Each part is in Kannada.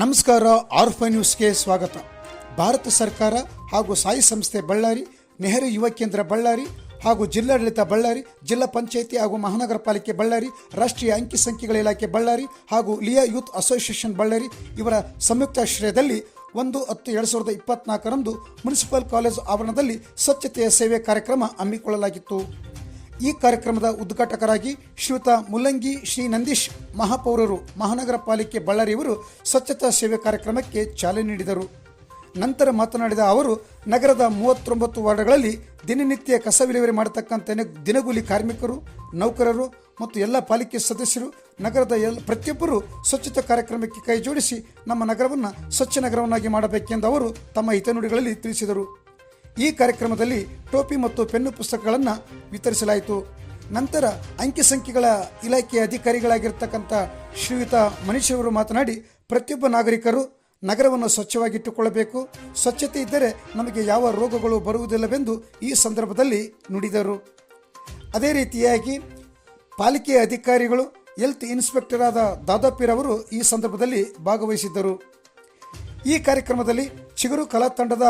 ನಮಸ್ಕಾರ. ಆರ್ಫಾ ನ್ಯೂಸ್ಗೆ ಸ್ವಾಗತ. ಭಾರತ ಸರ್ಕಾರ ಹಾಗೂ ಸಾಯಿ ಸಂಸ್ಥೆ ಬಳ್ಳಾರಿ, ನೆಹರು ಯುವ ಕೇಂದ್ರ ಬಳ್ಳಾರಿ ಹಾಗೂ ಜಿಲ್ಲಾಡಳಿತ ಬಳ್ಳಾರಿ, ಜಿಲ್ಲಾ ಪಂಚಾಯಿತಿ ಹಾಗೂ ಮಹಾನಗರ ಪಾಲಿಕೆ ಬಳ್ಳಾರಿ, ರಾಷ್ಟ್ರೀಯ ಅಂಕಿ ಸಂಖ್ಯೆಗಳ ಇಲಾಖೆ ಬಳ್ಳಾರಿ ಹಾಗೂ ಲಿಯಾ ಯೂತ್ ಅಸೋಸಿಯೇಷನ್ ಬಳ್ಳಾರಿ ಇವರ ಸಂಯುಕ್ತಾಶ್ರಯದಲ್ಲಿ 1/10/2024 ಮುನ್ಸಿಪಲ್ ಕಾಲೇಜು ಆವರಣದಲ್ಲಿ ಸ್ವಚ್ಛತೆಯ ಸೇವೆ ಕಾರ್ಯಕ್ರಮ ಹಮ್ಮಿಕೊಳ್ಳಲಾಗಿತ್ತು. ಈ ಕಾರ್ಯಕ್ರಮದ ಉದ್ಘಾಟಕರಾಗಿ ಶ್ರೀಯುತ ಮುಲ್ಲಂಗಿ ಶ್ರೀ ನಂದೀಶ್ ಮಹಾಪೌರರು ಮಹಾನಗರ ಪಾಲಿಕೆ ಬಳ್ಳಾರಿಯವರು ಸ್ವಚ್ಛತಾ ಸೇವೆ ಕಾರ್ಯಕ್ರಮಕ್ಕೆ ಚಾಲನೆ ನೀಡಿದರು. ನಂತರ ಮಾತನಾಡಿದ ಅವರು, ನಗರದ 39 ವಾರ್ಡ್ಗಳಲ್ಲಿ ದಿನನಿತ್ಯ ಕಸ ವಿಲೇವಾರಿ ಮಾಡತಕ್ಕಂಥ ದಿನಗೂಲಿ ಕಾರ್ಮಿಕರು, ನೌಕರರು ಮತ್ತು ಎಲ್ಲ ಪಾಲಿಕೆ ಸದಸ್ಯರು ನಗರದ ಪ್ರತಿಯೊಬ್ಬರು ಸ್ವಚ್ಛತಾ ಕಾರ್ಯಕ್ರಮಕ್ಕೆ ಕೈ ಜೋಡಿಸಿ ನಮ್ಮ ನಗರವನ್ನು ಸ್ವಚ್ಛ ನಗರವನ್ನಾಗಿ ಮಾಡಬೇಕೆಂದು ಅವರು ತಮ್ಮ ಹಿತನುಡಿಗಳಲ್ಲಿ ತಿಳಿಸಿದರು. ಈ ಕಾರ್ಯಕ್ರಮದಲ್ಲಿ ಟೋಪಿ ಮತ್ತು ಪೆನ್ನು ಪುಸ್ತಕಗಳನ್ನು ವಿತರಿಸಲಾಯಿತು. ನಂತರ ಅಂಕಿ ಸಂಖ್ಯೆಗಳ ಇಲಾಖೆಯ ಅಧಿಕಾರಿಗಳಾಗಿರ್ತಕ್ಕಂಥ ಶ್ರೀಯುತ ಮನೀಶ್ ಅವರು ಮಾತನಾಡಿ, ಪ್ರತಿಯೊಬ್ಬ ನಾಗರಿಕರು ನಗರವನ್ನು ಸ್ವಚ್ಛವಾಗಿಟ್ಟುಕೊಳ್ಳಬೇಕು, ಸ್ವಚ್ಛತೆ ಇದ್ದರೆ ನಮಗೆ ಯಾವ ರೋಗಗಳು ಬರುವುದಿಲ್ಲವೆಂದು ಈ ಸಂದರ್ಭದಲ್ಲಿ ನುಡಿದರು. ಅದೇ ರೀತಿಯಾಗಿ ಪಾಲಿಕೆಯ ಅಧಿಕಾರಿಗಳು, ಹೆಲ್ತ್ ಇನ್ಸ್ಪೆಕ್ಟರ್ ಆದ ದಾದಾಪೀರವರು ಈ ಸಂದರ್ಭದಲ್ಲಿ ಭಾಗವಹಿಸಿದ್ದರು. ಈ ಕಾರ್ಯಕ್ರಮದಲ್ಲಿ ಚಿಗುರು ಕಲಾ ತಂಡದ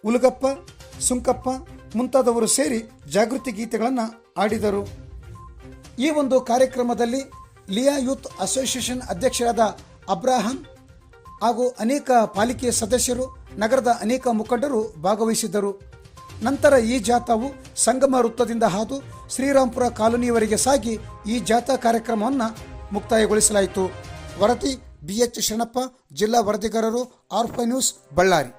ಉಲಗಪ್ಪ, ಸುಂಕಪ್ಪ ಮುಂತಾದವರು ಸೇರಿ ಜಾಗೃತಿ ಗೀತೆಗಳನ್ನು ಆಡಿದರು. ಈ ಒಂದು ಕಾರ್ಯಕ್ರಮದಲ್ಲಿ ಲಿಯಾ ಯೂತ್ ಅಸೋಸಿಯೇಷನ್ ಅಧ್ಯಕ್ಷರಾದ ಅಬ್ರಾಹಂ ಹಾಗೂ ಅನೇಕ ಪಾಲಿಕೆ ಸದಸ್ಯರು, ನಗರದ ಅನೇಕ ಮುಖಂಡರು ಭಾಗವಹಿಸಿದ್ದರು. ನಂತರ ಈ ಜಾಥಾವು ಸಂಗಮ ವೃತ್ತದಿಂದ ಹಾದು ಶ್ರೀರಾಂಪುರ ಕಾಲೋನಿಯವರೆಗೆ ಸಾಗಿ ಈ ಜಾಥಾ ಕಾರ್ಯಕ್ರಮವನ್ನು ಮುಕ್ತಾಯಗೊಳಿಸಲಾಯಿತು. ವರದಿ BH ಶರಣಪ್ಪ, ಜಿಲ್ಲಾ ವರದಿಗಾರರು, ಆರ್ಫಾ ನ್ಯೂಸ್, ಬಳ್ಳಾರಿ.